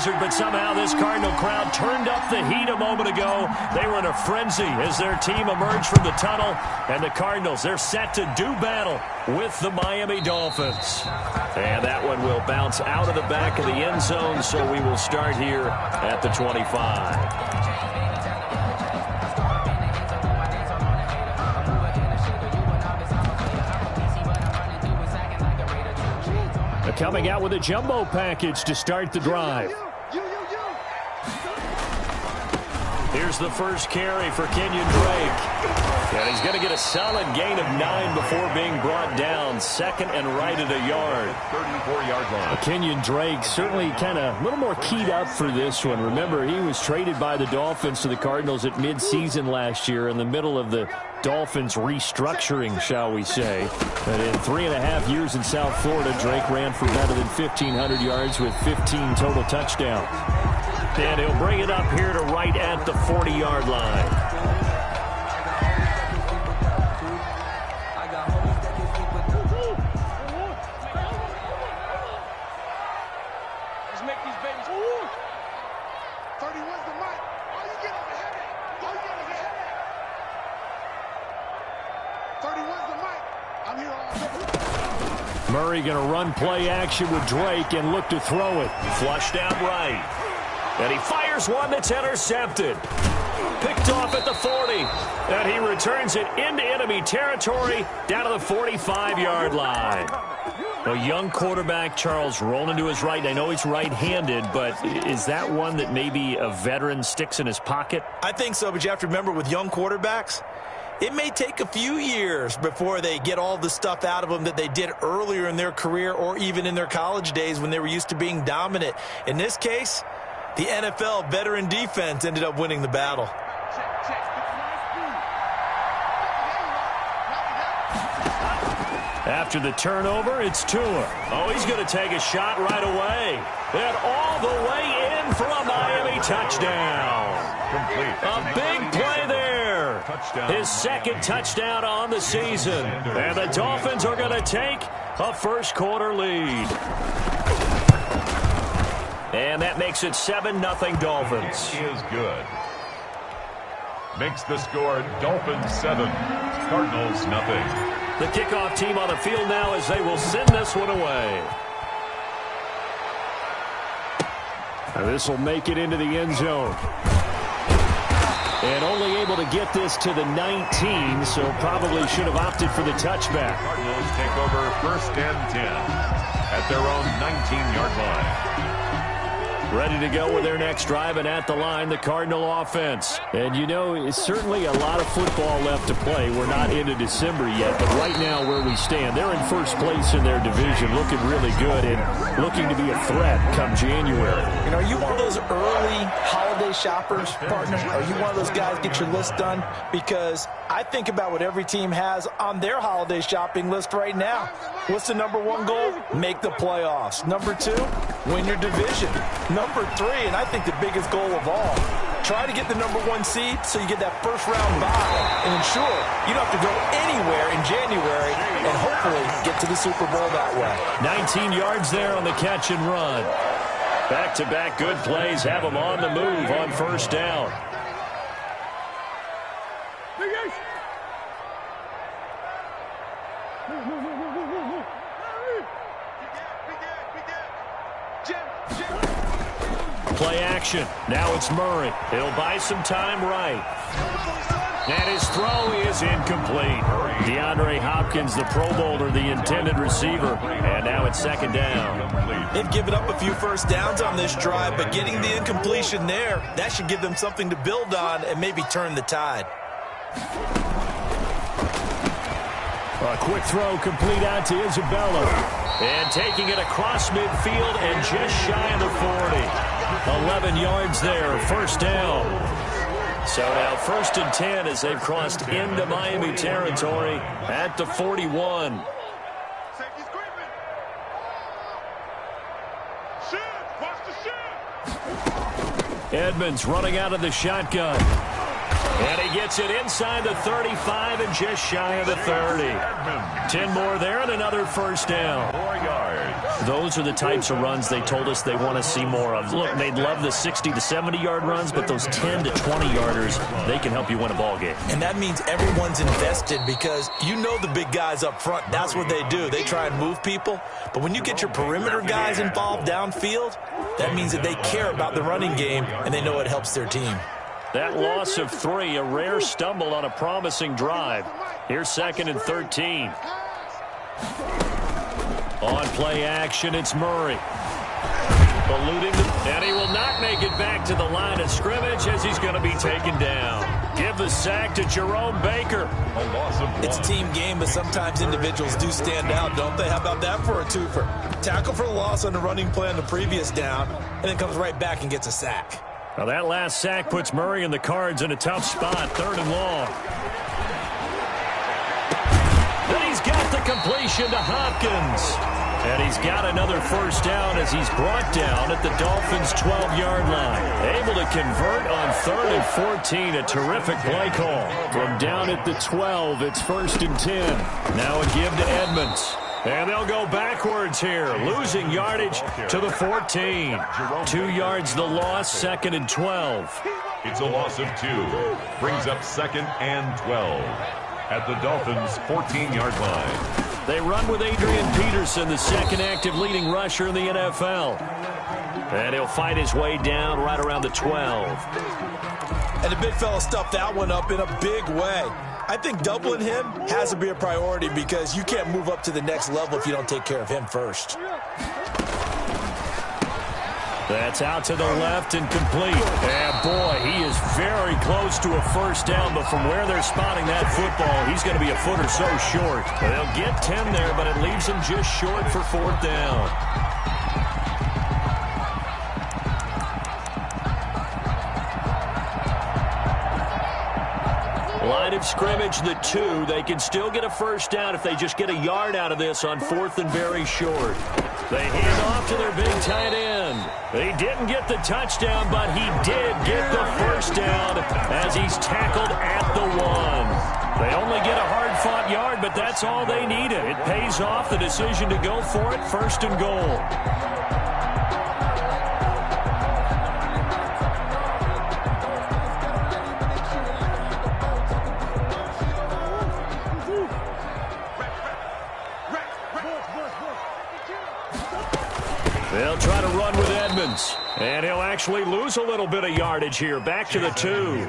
blizzard, but somehow this Cardinal crowd turned up the heat a moment ago. They were in a frenzy as their team emerged from the tunnel, and the Cardinals, they're set to do battle with the Miami Dolphins. And that one will bounce out of the back of the end zone, so we will start here at the 25. Coming out with a jumbo package to start the drive. Here's the first carry for Kenyon Drake. And he's going to get a solid gain of 9 before being brought down. Second and right at a yard. 34-yard line. Kenyon Drake certainly kind of a little more keyed up for this one. Remember, he was traded by the Dolphins to the Cardinals at midseason last year in the middle of the Dolphins restructuring, shall we say. But in 3.5 years in South Florida, Drake ran for better than 1,500 yards with 15 total touchdowns. And he'll bring it up here to right at the 40-yard line. Murray going to run play action with Drake and look to throw it. Flushed out right. And he fires one that's intercepted. Picked off at the 40. And he returns it into enemy territory down to the 45-yard line. A young quarterback, Charles, rolling to his right. I know he's right-handed, but is that one that maybe a veteran sticks in his pocket? I think so, but you have to remember with young quarterbacks, it may take a few years before they get all the stuff out of them that they did earlier in their career or even in their college days when they were used to being dominant. In this case, the NFL veteran defense ended up winning the battle. After the turnover, it's Tua. Oh, he's going to take a shot right away. And all the way in for a Miami touchdown. Complete. A big play there. Touchdown. His second touchdown on the season. And the Dolphins are going to take a first-quarter lead. And that makes it 7-0 Dolphins. He is good. Makes the score Dolphins 7, Cardinals nothing. The kickoff team on the field now as they will send this one away. This will make it into the end zone. And only able to get this to the 19, so probably should have opted for the touchback. Cardinals take over first and 10 at their own 19-yard line. Ready to go with their next drive, and at the line, the Cardinal offense. And, you know, it's certainly a lot of football left to play. We're not into December yet, but right now where we stand, they're in first place in their division, looking really good and looking to be a threat come January. And are you one of those early holiday shoppers, partner? Are you one of those guys get your list done? Because I think about what every team has on their holiday shopping list right now. What's the number one goal? Make the playoffs. Number 2, win your division. Number 3, and I think the biggest goal of all, try to get the number 1 seed so you get that first-round bye and ensure you don't have to go anywhere in January and hopefully get to the Super Bowl that way. 19 yards there on the catch and run. Back-to-back good plays have them on the move on first down. Play action. Now it's Murray. He'll buy some time right. And his throw is incomplete. DeAndre Hopkins, the Pro Bowler, the intended receiver. And now it's second down. They've given up a few first downs on this drive, but getting the incompletion there, that should give them something to build on and maybe turn the tide. A quick throw complete out to Isabella. And taking it across midfield and just shy of the 40. 11 yards there, first down. So now first and 10 as they've crossed into Miami territory at the 41. Edmonds running out of the shotgun. And he gets it inside the 35 and just shy of the 30. 10 more there and another first down. 4 yards. those are the types of runs they told us they want to see more of. Look, they'd love the 60 to 70-yard runs, but those 10 to 20-yarders, they can help you win a ball game. And that means everyone's invested because you know the big guys up front. That's what they do. They try and move people. But when you get your perimeter guys involved downfield, that means that they care about the running game, and they know it helps their team. That loss of 3, a rare stumble on a promising drive. Here's 2nd and 13. On play action, it's Murray. Eluding, and he will not make it back to the line of scrimmage as he's going to be taken down. Give the sack to Jerome Baker. A loss of 1. It's a team game, but sometimes individuals do stand out, don't they? How about that for a twofer? Tackle for the loss on the running play on the previous down, and then comes right back and gets a sack. Now that last sack puts Murray and the Cards in a tough spot, 3rd and long. Then he's got the completion to Hopkins. And he's got another first down as he's brought down at the Dolphins' 12-yard line. Able to convert on 3rd and 14. A terrific play call. From down at the 12, it's 1st and 10. Now a give to Edmonds. And they'll go backwards here, losing yardage to the 14. 2 yards the loss, 2nd and 12. It's a loss of 2. Brings up 2nd and 12 at the Dolphins' 14-yard line. They run with Adrian Peterson, the 2nd active leading rusher in the NFL. And he'll fight his way down right around the 12. And the big fella stuffed that one up in a big way. I think doubling him has to be a priority because you can't move up to the next level if you don't take care of him first. That's out to the left and complete. And boy, he is very close to a first down, but from where they're spotting that football, he's going to be a foot or so short. They'll get 10 there, but it leaves him just short for 4th down. Line of scrimmage, the 2. They can still get a first down if they just get a yard out of this on 4th and very short. They hand off to their big tight end. He didn't get the touchdown, but he did get the first down as he's tackled at the 1. They only get a hard-fought yard, but that's all they needed. It pays off the decision to go for it, 1st and goal. They'll try to run with Edmonds. And he'll actually lose a little bit of yardage here. Back to the 2.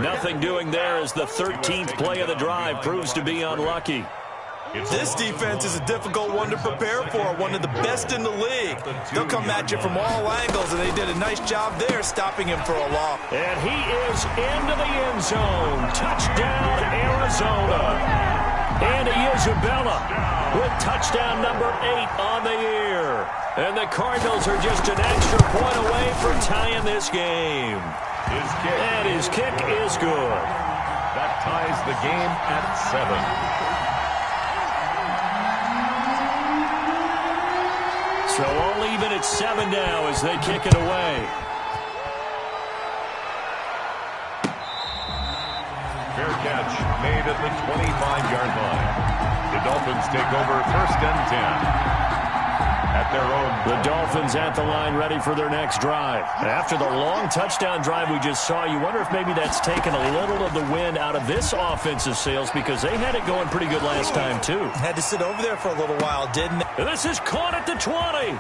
Nothing doing there as the 13th play of the drive proves to be unlucky. This defense is a difficult one to prepare for, one of the best in the league. They'll come at you from all angles, and they did a nice job there stopping him for a loss. And he is into the end zone. Touchdown, Arizona. Andy Isabella with touchdown number 8 on the year. And the Cardinals are just an extra point away from tying this game. And his kick is good. That ties the game at 7. So all even at 7 now as they kick it away. Fair catch made at the 25-yard line. The Dolphins take over 1st and 10. At their own. The Dolphins at the line ready for their next drive. After the long touchdown drive we just saw, you wonder if maybe that's taken a little of the wind out of this offensive sails because they had it going pretty good last time too. Had to sit over there for a little while, didn't they? And this is caught at the 20.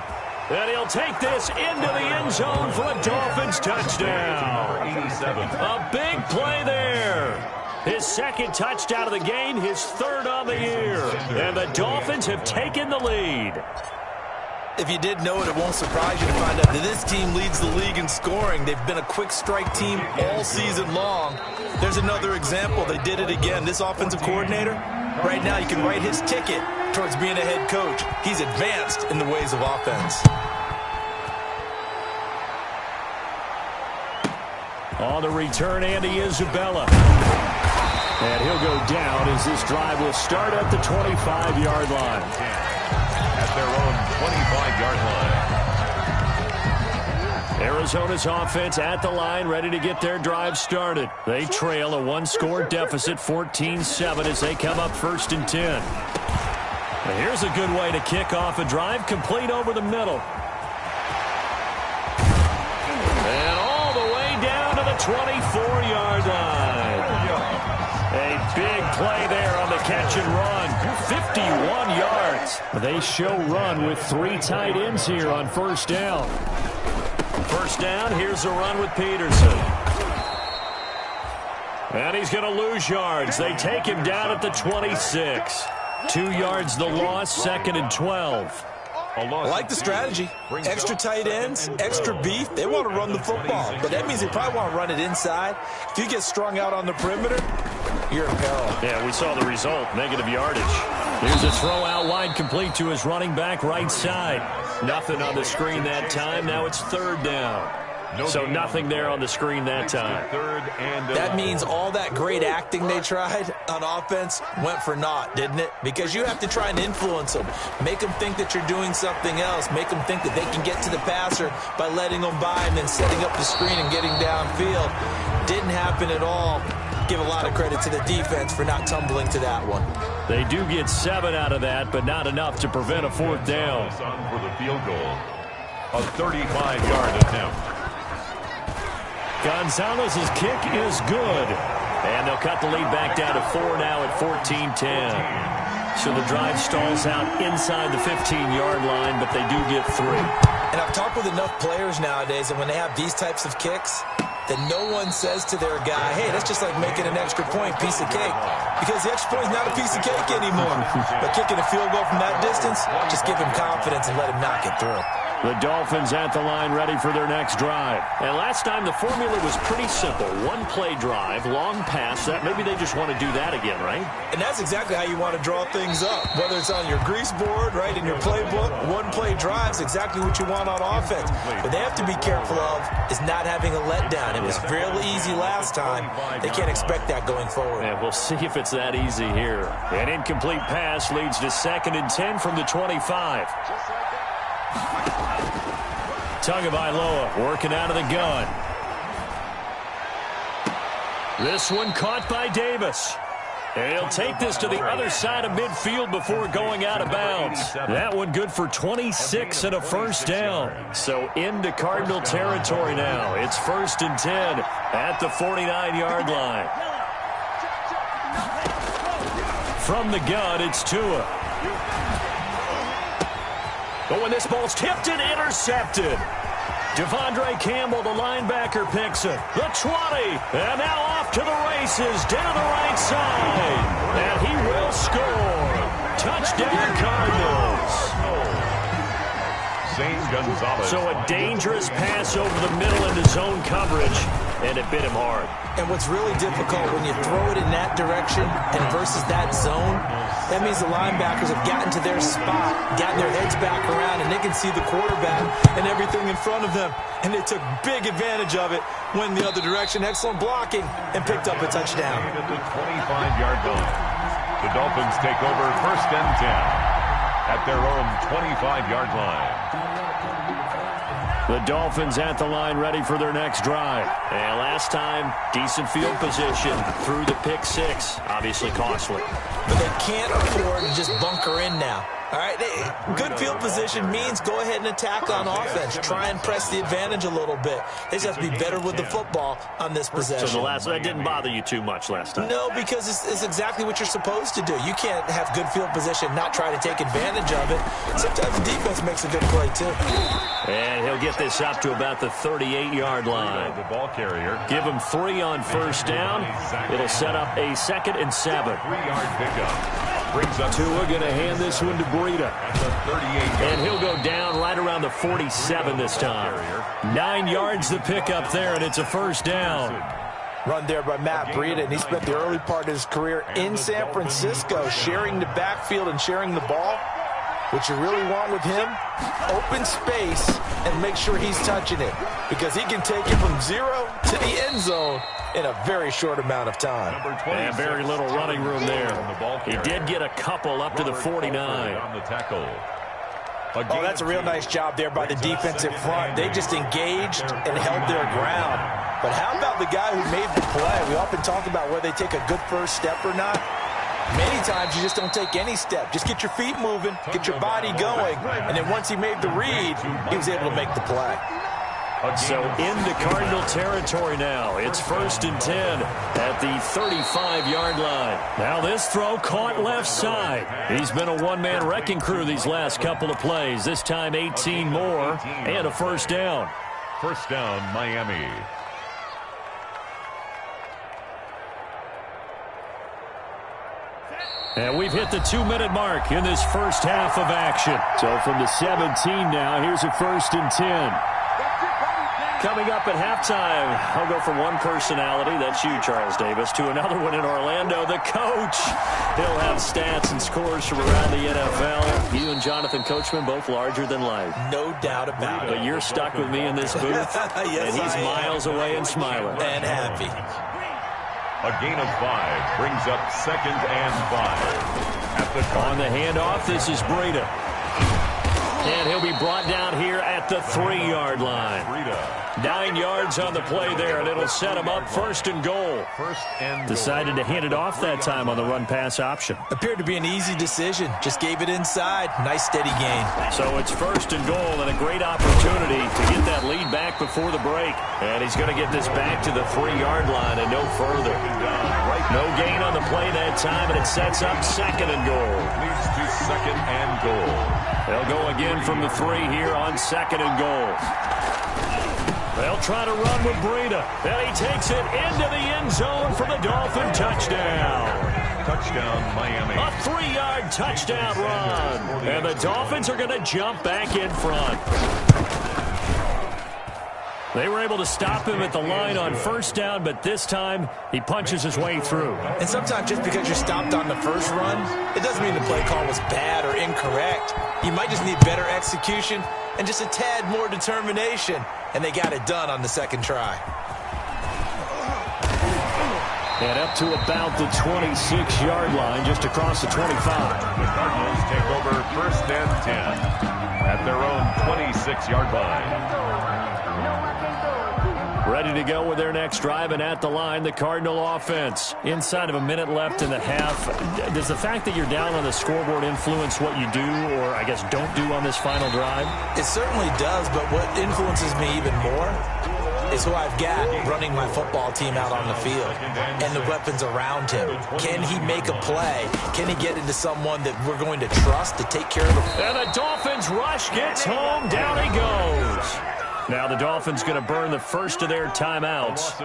And he'll take this into the end zone for a Dolphins touchdown. 87. A big play there. His 2nd touchdown of the game, his 3rd on the year. And the Dolphins have taken the lead. If you didn't know it, it won't surprise you to find out that this team leads the league in scoring. They've been a quick strike team all season long. There's another example. They did it again. This offensive coordinator, right now you can write his ticket towards being a head coach. He's advanced in the ways of offense. On the return, Andy Isabella. And he'll go down as this drive will start at the 25-yard line. At their own 25-yard line. Arizona's offense at the line, ready to get their drive started. They trail a 1-score deficit, 14-7, as they come up 1st and 10. And here's a good way to kick off a drive, complete over the middle. And all the way down to the 24-yard line. A big play there on the catch and run. 51 yards. They show run with 3 tight ends here on first down. First down, here's a run with Peterson. And he's going to lose yards. They take him down at the 26. 2 yards the loss, 2nd and 12. I like the strategy. Extra tight ends, extra beef. They want to run the football, but that means they probably want to run it inside. If you get strung out on the perimeter, you're in peril. Yeah, we saw the result, negative yardage. Here's a throw out wide, complete to his running back right side. Nothing on the screen that time. Now it's 3rd down. So nothing there on the screen that time. That means all that great acting they tried on offense went for naught, didn't it? Because you have to try and influence them. Make them think that you're doing something else. Make them think that they can get to the passer by letting them by and then setting up the screen and getting downfield. Didn't happen at all. Give a lot of credit to the defense for not tumbling to that one. They do get 7 out of that, but not enough to prevent a 4th down. For the field goal, a 35-yard attempt. Gonzalez's kick is good. And they'll cut the lead back down to 4 now at 14-10. So the drive stalls out inside the 15-yard line, but they do get 3. And I've talked with enough players nowadays, and when they have these types of kicks, that no one says to their guy, hey, that's just like making an extra point, piece of cake. Because the extra point is not a piece of cake anymore. But kicking a field goal from that distance, just give him confidence and let him knock it through. The Dolphins at the line ready for their next drive. And last time the formula was pretty simple. 1-play drive, long pass. That maybe they just want to do that again, right? And that's exactly how you want to draw things up. Whether it's on your grease board, right, in your playbook, 1-play drive is exactly what you want on offense. But they have to be careful of is not having a letdown. It was fairly easy last time. They can't expect that going forward. And we'll see if it's that easy here. An incomplete pass leads to 2nd and 10 from the 25. Tagovailoa working out of the gun. This one caught by Davis. And he'll take this to the other side of midfield before going out of bounds. That one good for 26 and a first down. So into Cardinal territory now. It's 1st and 10 at the 49-yard line. From the gun, it's Tua. But when this ball's tipped and intercepted, Devondre Campbell, the linebacker, picks it. The 20, and now off to the races, down the right side. And he will score. Touchdown, Cardinals. So a dangerous pass over the middle into zone coverage, and it bit him hard. And what's really difficult when you throw it in that direction and versus that zone, that means the linebackers have gotten to their spot, gotten their heads back around, and they can see the quarterback and everything in front of them. And they took big advantage of it, went the other direction, excellent blocking, and picked up a touchdown. At the 25-yard line, the Dolphins take over 1st and 10 at their own 25-yard line. The Dolphins at the line ready for their next drive. And last time, decent field position through the pick 6. Obviously costly. But they can't afford to just bunker in now. All right, good field position means go ahead and attack on offense. Try and press the advantage a little bit. They just have to be better with the football on this possession. So that didn't bother you too much last time? No, because it's exactly what you're supposed to do. You can't have good field position, not try to take advantage of it. Sometimes the defense makes a good play, too. And he'll get this up to about the 38-yard line. The ball carrier. Give him 3 on first down. It'll set up a 2nd and 7. 3-yard pickup. Tua going to hand this one to Breida. And he'll go down right around the 47 this time. 9 yards the pickup there, and it's a first down. Run there by Matt Breida, and he spent the early part of his career in San Francisco sharing the backfield and sharing the ball. What you really want with him, open space and make sure he's touching it, because he can take it from 0 to the end zone in a very short amount of time. And very little running room there. He did get a couple up to the 49. On the tackle. Oh, that's a real nice job there by the defensive front. They just engaged and held their ground. But how about the guy who made the play? We often talk about whether they take a good first step or not. Many times you just don't take any step. Just get your feet moving, get your body going, and then once he made the read, he was able to make the play. So into Cardinal territory now. It's 1st and 10 at the 35-yard line. Now this throw caught left side. He's been a one-man wrecking crew these last couple of plays. This time 18 more and a first down. First down, Miami. And we've hit the 2-minute mark in this first half of action. So from the 17 now, here's a 1st and 10. Coming up at halftime, I'll go from one personality, that's you, Charles Davis, to another one in Orlando, the coach. He'll have stats and scores from around the NFL. You and Jonathan Coachman, both larger than life. No doubt about it. But you're stuck with me in this booth, yes, and he's miles away and smiling. And happy. A gain of 5 brings up 2nd and 5. At the On the handoff, this is Breida. And he'll be brought down here at the 3-yard line. 9 yards on the play there, and it'll set him up 1st and goal. Decided to hand it off that time on the run-pass option. Appeared to be an easy decision. Just gave it inside. Nice, steady gain. So it's 1st and goal, and a great opportunity to get that lead back before the break. And he's going to get this back to the 3-yard line and no further. No gain on the play that time, and it sets up 2nd and goal. Leads to 2nd and goal. They'll go again from the 3 here on 2nd and goal. They'll try to run with Breida. And he takes it into the end zone for the Dolphin touchdown. Touchdown, Miami. A 3-yard touchdown run. And the Dolphins are going to jump back in front. They were able to stop him at the line on 1st down, but this time he punches his way through. And sometimes just because you're stopped on the first run, it doesn't mean the play call was bad or incorrect. You might just need better execution and just a tad more determination. And they got it done on the 2nd try. And up to about the 26-yard line, just across the 25. The Cardinals take over 1st and 10 at their own 26-yard line. Ready to go with their next drive, and at the line, the Cardinal offense. Inside of a minute left in the half, does the fact that you're down on the scoreboard influence what you do, or I guess don't do on this final drive? It certainly does, but what influences me even more is who I've got running my football team out on the field and the weapons around him. Can he make a play? Can he get into someone that we're going to trust to take care of him? And the Dolphins rush gets home. Down he goes. Now the Dolphins going to burn the first of their timeouts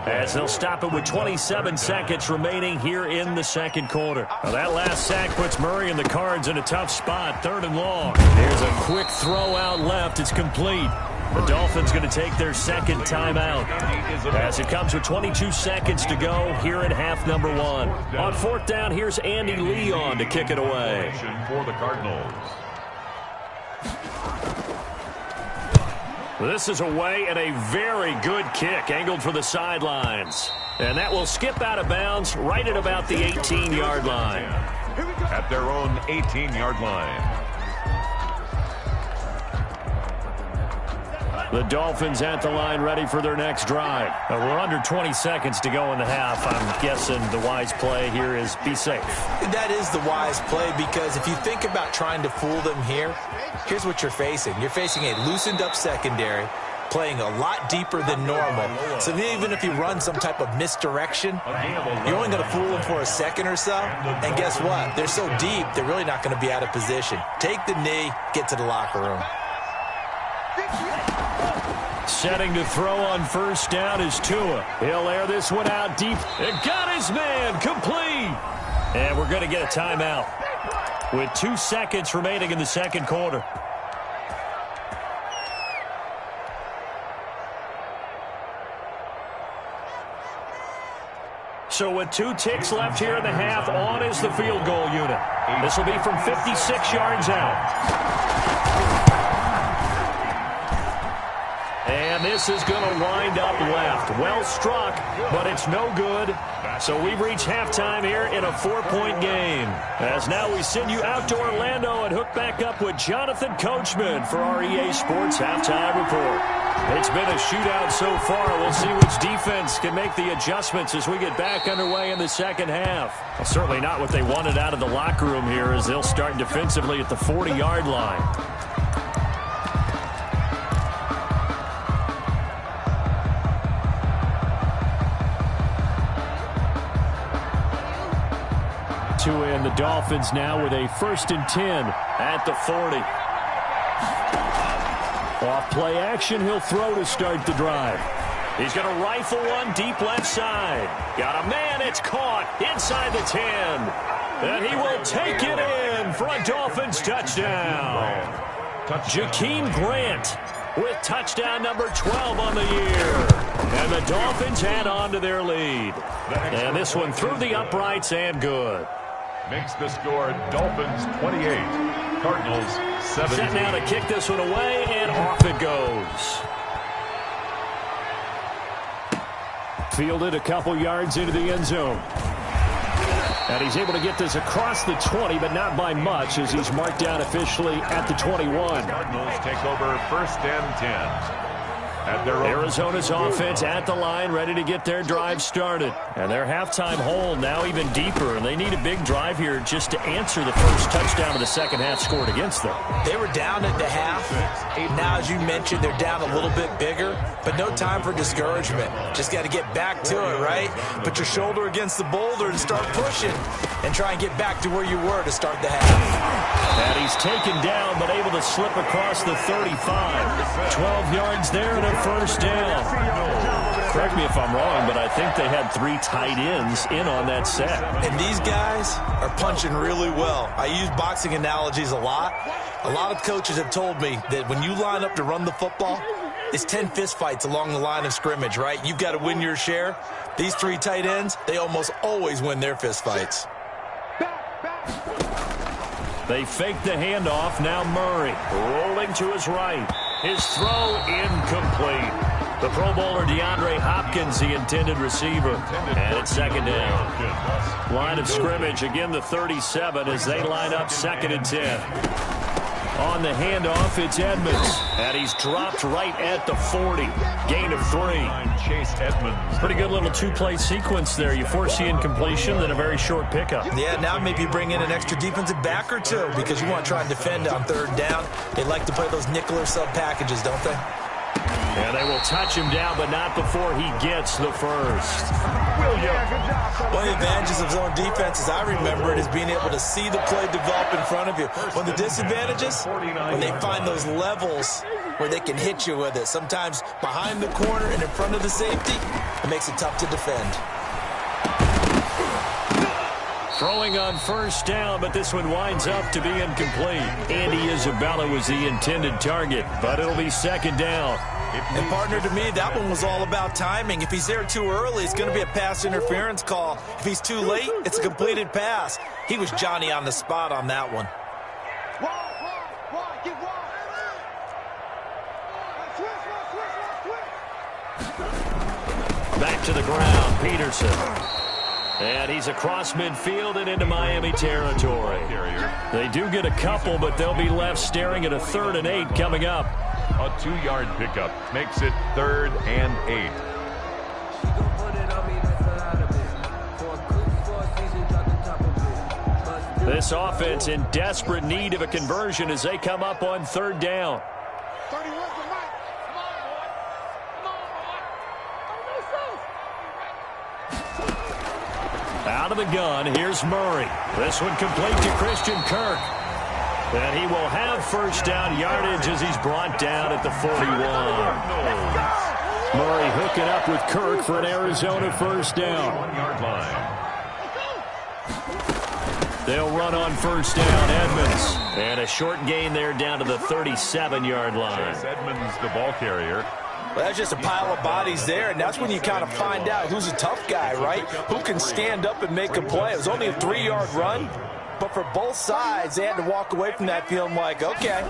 as they'll stop it with 27 seconds remaining here in the 2nd quarter. Now that last sack puts Murray and the Cards in a tough spot, 3rd and long. There's a quick throw out left. It's complete. The Dolphins going to take their 2nd timeout as it comes with 22 seconds to go here in half number 1. On 4th down, here's Andy Leon to kick it away. For the Cardinals. This is away, and a very good kick angled for the sidelines. And that will skip out of bounds right at about the 18-yard line. At their own 18-yard line. The Dolphins at the line ready for their next drive. We're under 20 seconds to go in the half. I'm guessing the wise play here is be safe. That is the wise play, because if you think about trying to fool them here, here's what you're facing. You're facing a loosened up secondary, playing a lot deeper than normal. So even if you run some type of misdirection, you're only going to fool them for a second or so. And guess what? They're so deep, they're really not going to be out of position. Take the knee, get to the locker room. Setting to throw on 1st down is Tua. He'll air this one out deep. And got his man complete. And we're going to get a timeout with 2 seconds remaining in the 2nd quarter. So with 2 ticks left here in the half, on is the field goal unit. This will be from 56 yards out. And this is going to wind up left. Well struck, but it's no good. So we've reached halftime here in a 4-point game. As now we send you out to Orlando and hook back up with Jonathan Coachman for our EA Sports Halftime Report. It's been a shootout so far. We'll see which defense can make the adjustments as we get back underway in the second half. Well, certainly not what they wanted out of the locker room here as they'll start defensively at the 40-yard line. And the Dolphins now with a 1st and 10 at the 40. Off play action, he'll throw to start the drive. He's going to rifle one deep left side. Got a man, it's caught inside the 10. And he will take it in for a Dolphins touchdown. Jakeem Grant with touchdown number 12 on the year. And the Dolphins add on to their lead. And this one through the uprights and good. Makes the score Dolphins 28, Cardinals 17. Set now to kick this one away, and off it goes. Fielded a couple yards into the end zone. And he's able to get this across the 20, but not by much as he's marked down officially at the 21. Cardinals take over 1st and 10. Arizona's offense at the line, ready to get their drive started. And their halftime hole now even deeper, and they need a big drive here just to answer the first touchdown of the second half scored against them. They were down at the half. Now, as you mentioned, they're down a little bit bigger, but no time for discouragement. Just got to get back to it, right? Put your shoulder against the boulder and start pushing and try and get back to where you were to start the half. And he's taken down, but able to slip across the 35. 12 yards there and a 1st down. Correct me if I'm wrong, but I think they had 3 tight ends in on that set. And these guys are punching really well. I use boxing analogies a lot. A lot of coaches have told me that when you line up to run the football, it's 10 fistfights along the line of scrimmage, right? You've got to win your share. These 3 tight ends, they almost always win their fistfights. They fake the handoff. Now Murray rolling to his right. His throw incomplete. The Pro Bowler DeAndre Hopkins, the intended receiver. And it's 2nd down. Line of scrimmage, again the 37 as they line up 2nd and 10. On the handoff, it's Edmonds. And he's dropped right at the 40. Gain of 3. Chase Edmonds. Pretty good little 2-play sequence there. You force the incompletion, then a very short pickup. Yeah, now maybe bring in an extra defensive back or 2 because you want to try and defend on 3rd down. They like to play those nickel or sub packages, don't they? And they will touch him down, but not before he gets the first. One of the advantages of zone defense, as I remember it, is being able to see the play develop in front of you. One of the disadvantages, when they find those levels where they can hit you with it. Sometimes behind the corner and in front of the safety, it makes it tough to defend. Throwing on 1st down, but this one winds up to be incomplete. Andy Isabella was the intended target, but it'll be 2nd down. And partner, to me, that one was all about timing. If he's there too early, it's going to be a pass interference call. If he's too late, it's a completed pass. He was Johnny on the spot on that one. Back to the ground, Peterson. And he's across midfield and into Miami territory. They do get a couple, but they'll be left staring at a 3rd and 8 coming up. A 2-yard pickup makes it 3rd and 8. This offense in desperate need of a conversion as they come up on 3rd down. Out of the gun, here's Murray. This one complete to Christian Kirk. And he will have 1st down yardage as he's brought down at the 41. Murray hooking up with Kirk for an Arizona 1st down. 1-yard line. They'll run on 1st down, Edmonds. And a short gain there down to the 37-yard line. Chase Edmonds, the ball carrier. Well, that's just a pile of bodies there, and that's when you kind of find out who's a tough guy, right? Who can stand up and make a play. It was only a 3-yard run, but for both sides, they had to walk away from that feeling like, okay,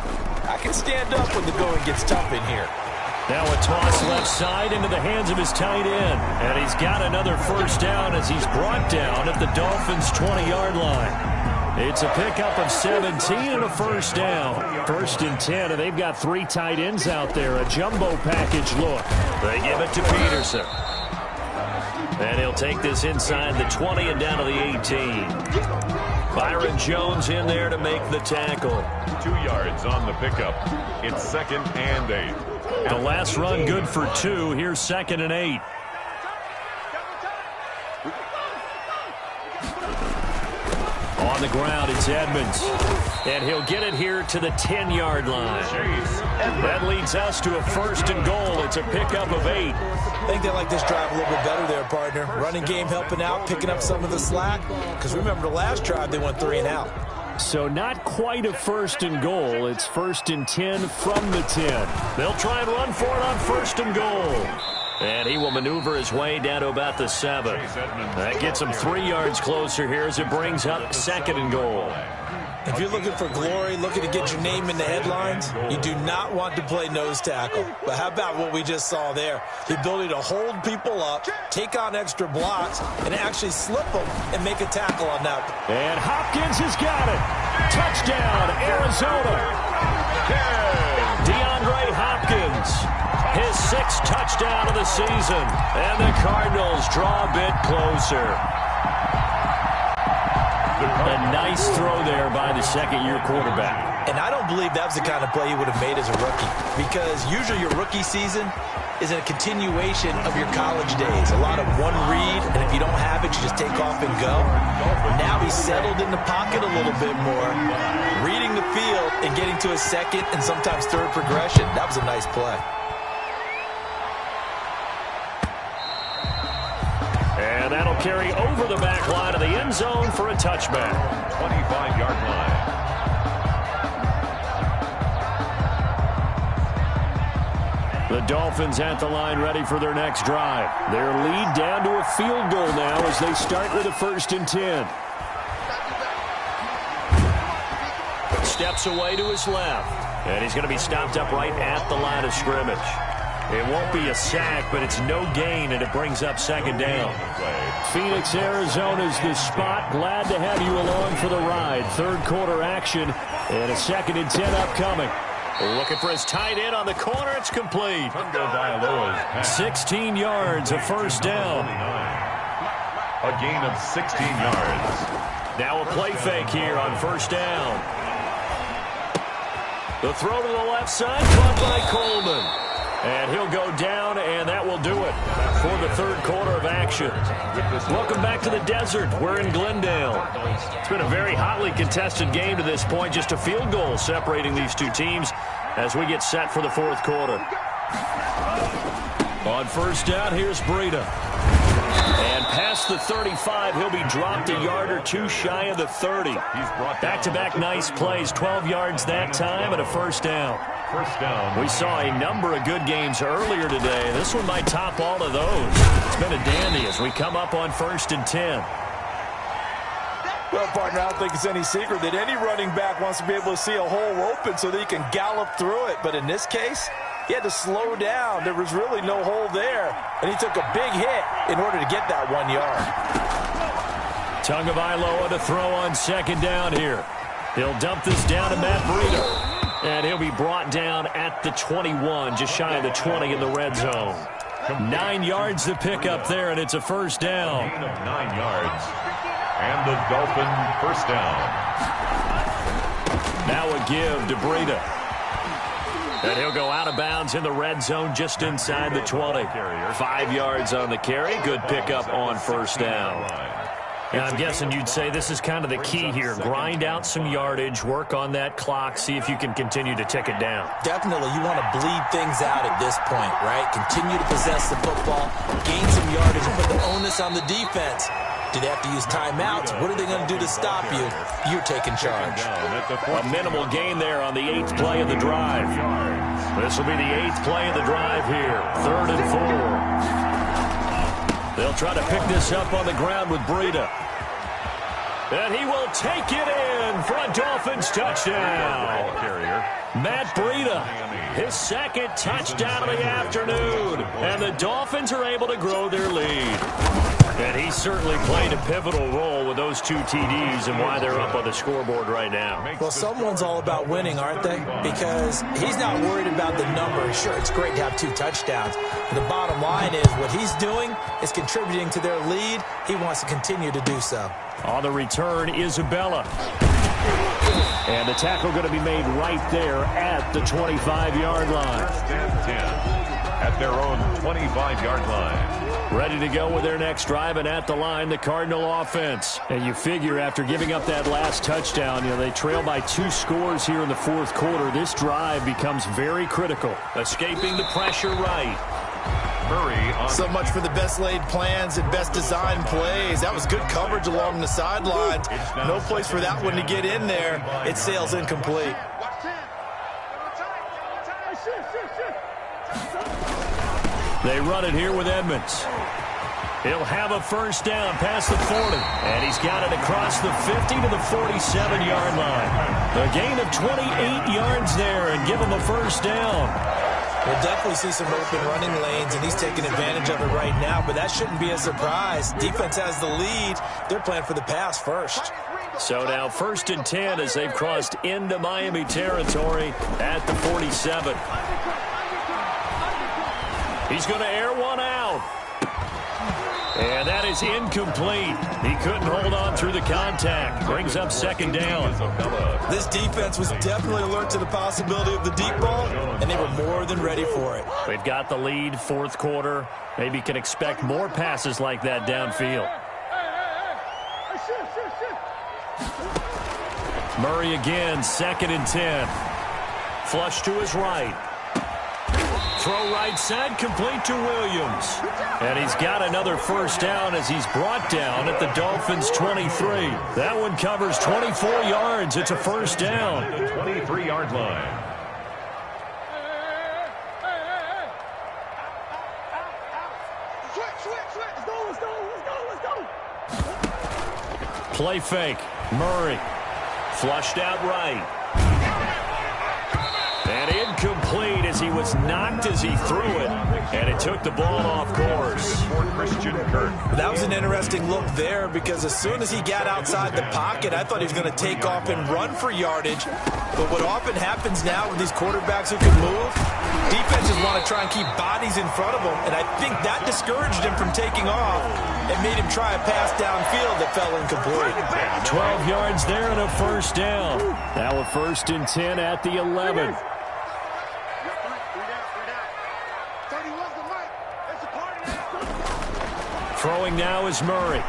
I can stand up when the going gets tough in here. Now a toss left side into the hands of his tight end. And he's got another 1st down as he's brought down at the Dolphins' 20-yard line. It's a pickup of 17 and a first down. 1st and 10, and they've got 3 tight ends out there. A jumbo package look. They give it to Peterson. And he'll take this inside the 20 and down to the 18. Byron Jones in there to make the tackle. 2 yards on the pickup. It's 2nd and 8. The last run good for 2. Here's 2nd and 8. On the ground, it's Edmonds. And he'll get it here to the 10-yard line. That leads us to a 1st and goal. It's a pickup of 8. I think they like this drive a little bit better there, partner. Running game helping out, picking up some of the slack. Because remember, the last drive, they went 3 and out. So not quite a 1st and goal. It's 1st and 10 from the 10. They'll try and run for it on 1st and goal. And he will maneuver his way down to about the 7. That gets him 3 yards closer here as it brings up 2nd and goal. If you're looking for glory, looking to get your name in the headlines, you do not want to play nose tackle. But how about what we just saw there? The ability to hold people up, take on extra blocks, and actually slip them and make a tackle on that. And Hopkins has got it. Touchdown, Arizona. DeAndre Hopkins, his 6th touchdown of the season. And the Cardinals draw a bit closer. A nice throw there by the 2nd-year quarterback. And I don't believe that was the kind of play he would have made as a rookie. Because usually your rookie season is a continuation of your college days. A lot of one read, and if you don't have it, you just take off and go. Now he's settled in the pocket a little bit more, reading the field and getting to a 2nd and sometimes 3rd progression. That was a nice play. And that'll carry over the back line of the end zone for a touchback. 25-yard line. The Dolphins at the line ready for their next drive. Their lead down to a field goal now as they start with a 1st and 10. Steps away to his left. And he's going to be stopped up right at the line of scrimmage. It won't be a sack, but it's no gain, and it brings up 2nd down. Phoenix, Arizona's the spot. Glad to have you along for the ride. 3rd quarter action, and a 2nd and 10 upcoming. Looking for his tight end on the corner. It's complete. 16 yards, a 1st down. A gain of 16 yards. Now a play fake here on 1st down. The throw to the left side, caught by Coleman. And he'll go down, and that will do it for the 3rd quarter of action. Welcome back to the desert. We're in Glendale. It's been a very hotly contested game to this point. Just a field goal separating these 2 teams as we get set for the 4th quarter. On 1st down, here's Breida. And past the 35, he'll be dropped a yard or 2 shy of the 30. Back-to-back nice plays, 12 yards that time and a 1st down. We saw a number of good games earlier today. This one might top all of those. It's been a dandy as we come up on 1st and 10. Well, partner, I don't think it's any secret that any running back wants to be able to see a hole open so that he can gallop through it. But in this case, he had to slow down. There was really no hole there. And he took a big hit in order to get that 1 yard. Tagovailoa to throw on 2nd down here. He'll dump this down to Matt Breida. And he'll be brought down at the 21, just shy of the 20 in the red zone. 9 yards to pick up there, and it's a 1st down. Gain of 9 yards. And the Dolphin 1st down. Now a give to Breida. And he'll go out of bounds in the red zone just inside the 20. 5 yards on the carry. Good pickup on 1st down. And I'm guessing you'd say this is kind of the key here. Grind out some yardage, work on that clock, see if you can continue to tick it down. Definitely, you want to bleed things out at this point, right? Continue to possess the football, gain some yardage, and put the onus on the defense. Do they have to use timeouts? What are they going to do to stop you? You're taking charge. A minimal gain there on the 8th play of the drive. This will be the 8th play of the drive here. 3rd and 4. They'll try to pick this up on the ground with Breida. And he will take it in for a Dolphins touchdown. Matt Breida, his 2nd touchdown of the afternoon. And the Dolphins are able to grow their lead. And he certainly played a pivotal role with those 2 TDs and why they're up on the scoreboard right now. Well, someone's all about winning, aren't they? Because he's not worried about the number. Sure, it's great to have 2 touchdowns. But the bottom line is what he's doing is contributing to their lead. He wants to continue to do so. On the return, Isabella. And the tackle going to be made right there at the 25-yard line. First and 10 at their own 25-yard line. Ready to go with their next drive, and at the line, the Cardinal offense. And you figure after giving up that last touchdown, they trail by 2 scores here in the fourth quarter. This drive becomes very critical. Escaping the pressure right. So much for the best laid plans and best designed plays. That was good coverage along the sidelines. No place for that one to get in there. It sails incomplete. They run it here with Edmonds. He'll have a first down past the 40. And he's got it across the 50 to the 47-yard line. A gain of 28 yards there and give him a first down. We'll definitely see some open running lanes, and he's taking advantage of it right now, but that shouldn't be a surprise. Defense has the lead. They're playing for the pass first. So now 1st and 10 as they've crossed into Miami territory at the 47. He's going to air one out. And that is incomplete. He couldn't hold on through the contact. Brings up 2nd down. This defense was definitely alert to the possibility of the deep ball, and they were more than ready for it. They've got the lead, 4th quarter. Maybe can expect more passes like that downfield. Murray again, 2nd and 10. Flush to his right. Throw right side, complete to Williams. And he's got another first down as he's brought down at the Dolphins' 23. That one covers 24 yards. It's a first down. The 23-yard line. Play fake. Murray. Flushed out right. And incomplete as he was knocked as he threw it. And it took the ball off course. That was an interesting look there because as soon as he got outside the pocket, I thought he was going to take off and run for yardage. But what often happens now with these quarterbacks who can move, defenses want to try and keep bodies in front of them. And I think that discouraged him from taking off and made him try a pass downfield that fell incomplete. 12 yards there and a first down. Now a 1st and 10 at the 11. Throwing now is Murray.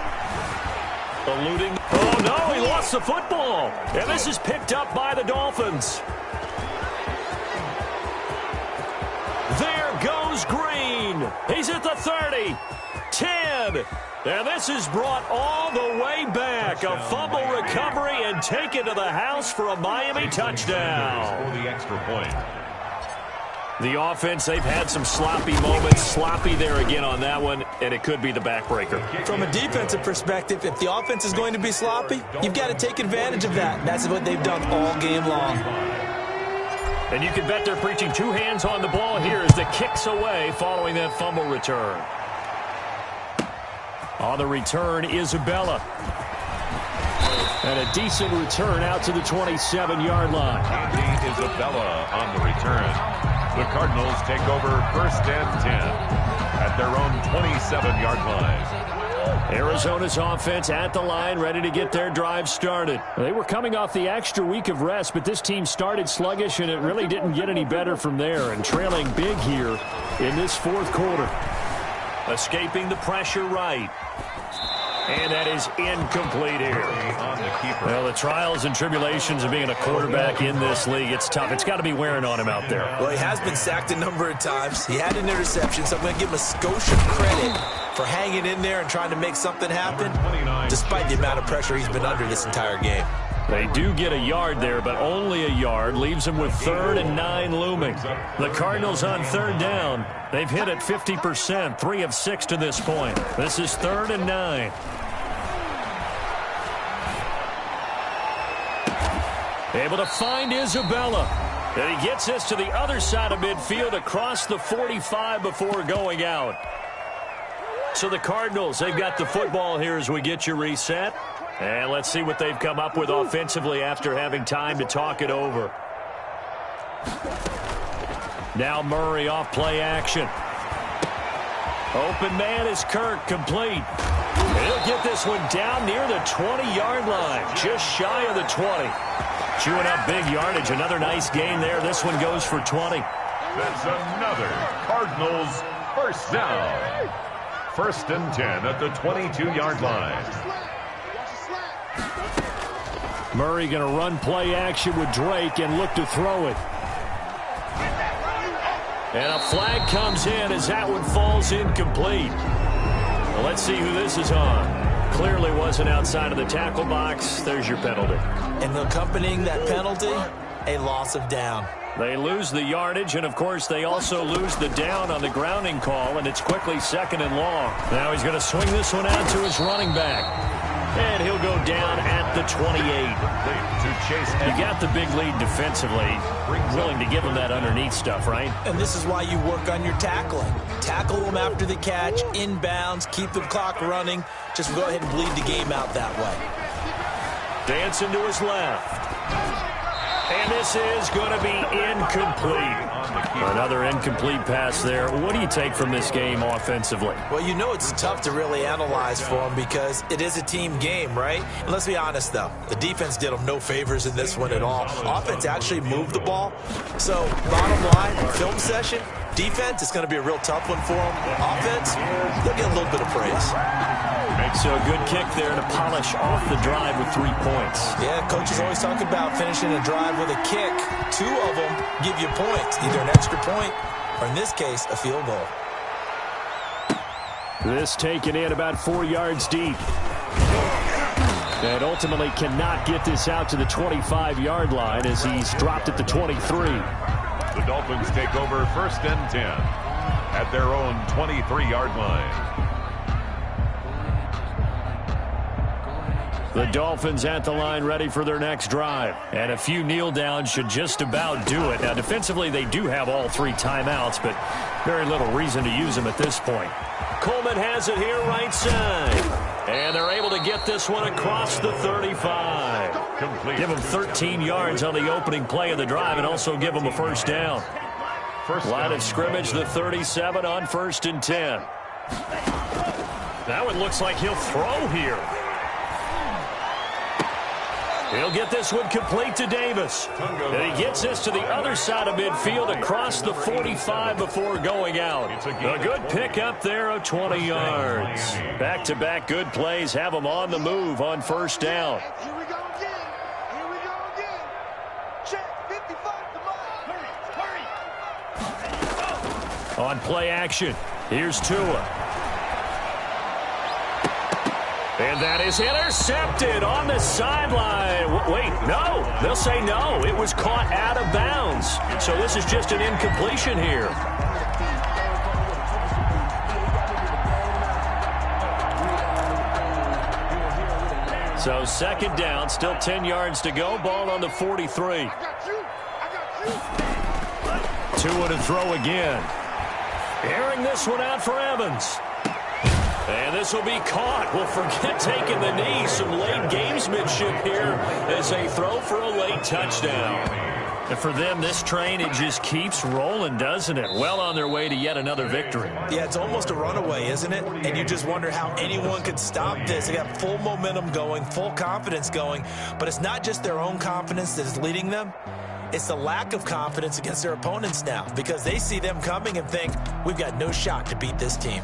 Eluding. Oh, no, he lost the football. And this is picked up by the Dolphins. There goes Green. He's at the 30. 10. And this is brought all the way back. A fumble recovery and taken to the house for a Miami touchdown. For the extra point. The offense, they've had some sloppy moments. Sloppy there again on that one, and it could be the backbreaker. From a defensive perspective, if the offense is going to be sloppy, you've got to take advantage of that. That's what they've done all game long. And you can bet they're preaching 2 hands on the ball here as the kick's away following that fumble return. On the return, Isabella. And a decent return out to the 27-yard line. Andy Isabella on the return. The Cardinals take over 1st and 10 at their own 27-yard line. Arizona's offense at the line, ready to get their drive started. They were coming off the extra week of rest, but this team started sluggish, and it really didn't get any better from there, and trailing big here in this 4th quarter. Escaping the pressure right. And that is incomplete here. Well, the trials and tribulations of being a quarterback in this league, it's tough. It's got to be wearing on him out there. Well, he has been sacked a number of times. He had an interception, so I'm going to give him a skosh of credit for hanging in there and trying to make something happen, despite the amount of pressure he's been under this entire game. They do get a yard there, but only a yard. Leaves them with 3rd and 9 looming. The Cardinals on 3rd down. They've hit it 50%, 3 of 6 to this point. This is 3rd and 9. Able to find Isabella. And he gets this to the other side of midfield across the 45 before going out. So the Cardinals, they've got the football here as we get you reset. And let's see what they've come up with offensively after having time to talk it over. Now Murray off play action. Open man is Kirk, complete. He'll get this one down near the 20-yard line, just shy of the 20. Chewing up big yardage, another nice gain there. This one goes for 20. That's another Cardinals first down. 1st and 10 at the 22-yard line. Murray going to run play action with Drake and look to throw it. And a flag comes in as that one falls incomplete. Well, let's see who this is on. Clearly wasn't outside of the tackle box. There's your penalty. And accompanying that penalty, a loss of down. They lose the yardage, and, of course, they also lose the down on the grounding call, and it's quickly 2nd and long. Now he's going to swing this one out to his running back. And he'll go down at the 28. You got the big lead defensively. Willing to give him that underneath stuff, right? And this is why you work on your tackling. Tackle them after the catch, inbounds, keep the clock running. Just go ahead and bleed the game out that way. Dancing to his left. And this is going to be incomplete. Another incomplete pass there. What do you take from this game offensively? Well, you know it's tough to really analyze for them because it is a team game, right? And let's be honest, though. The defense did them no favors in this one at all. Offense actually moved the ball. So, bottom line, film session, defense, it's going to be a real tough one for them. Offense, they'll get a little bit of praise. So a good kick there to polish off the drive with 3 points. Yeah, coaches always talk about finishing a drive with a kick. 2 of them give you points, either an extra point or, in this case, a field goal. This taken in about 4 yards deep. And ultimately cannot get this out to the 25-yard line as he's dropped at the 23. The Dolphins take over 1st and 10 at their own 23-yard line. The Dolphins at the line ready for their next drive. And a few kneel downs should just about do it. Now, defensively, they do have all 3 timeouts, but very little reason to use them at this point. Coleman has it here right side. And they're able to get this one across the 35. Complete. Give them 13 yards on the opening play of the drive and also give them a first down. Line of scrimmage, the 37 on 1st and 10. That one looks like he'll throw here. He'll get this one complete to Davis. And he gets this to the other side of midfield across the 45 before going out. A good pickup there of 20 yards. Back-to-back good plays have him on the move on 1st down. Here we go again. Here we go again. Check 55 to mine. On play action, here's Tua. And that is intercepted on the sideline. Wait, no. They'll say no. It was caught out of bounds. So this is just an incompletion here. So 2nd down, still 10 yards to go. Ball on the 43. Tua to throw again. Airing this one out for Evans. And this will be caught. Well, forget taking the knee. Some late gamesmanship here as they throw for a late touchdown. And for them, this train, it just keeps rolling, doesn't it? Well on their way to yet another victory. Yeah, it's almost a runaway, isn't it? And you just wonder how anyone could stop this. They got full momentum going, full confidence going. But it's not just their own confidence that is leading them. It's the lack of confidence against their opponents now because they see them coming and think, we've got no shot to beat this team.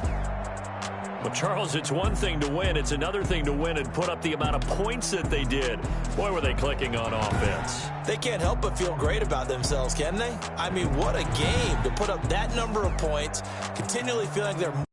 Well, Charles, it's one thing to win. It's another thing to win and put up the amount of points that they did. Boy, were they clicking on offense. They can't help but feel great about themselves, can they? I mean, what a game to put up that number of points, continually feeling they're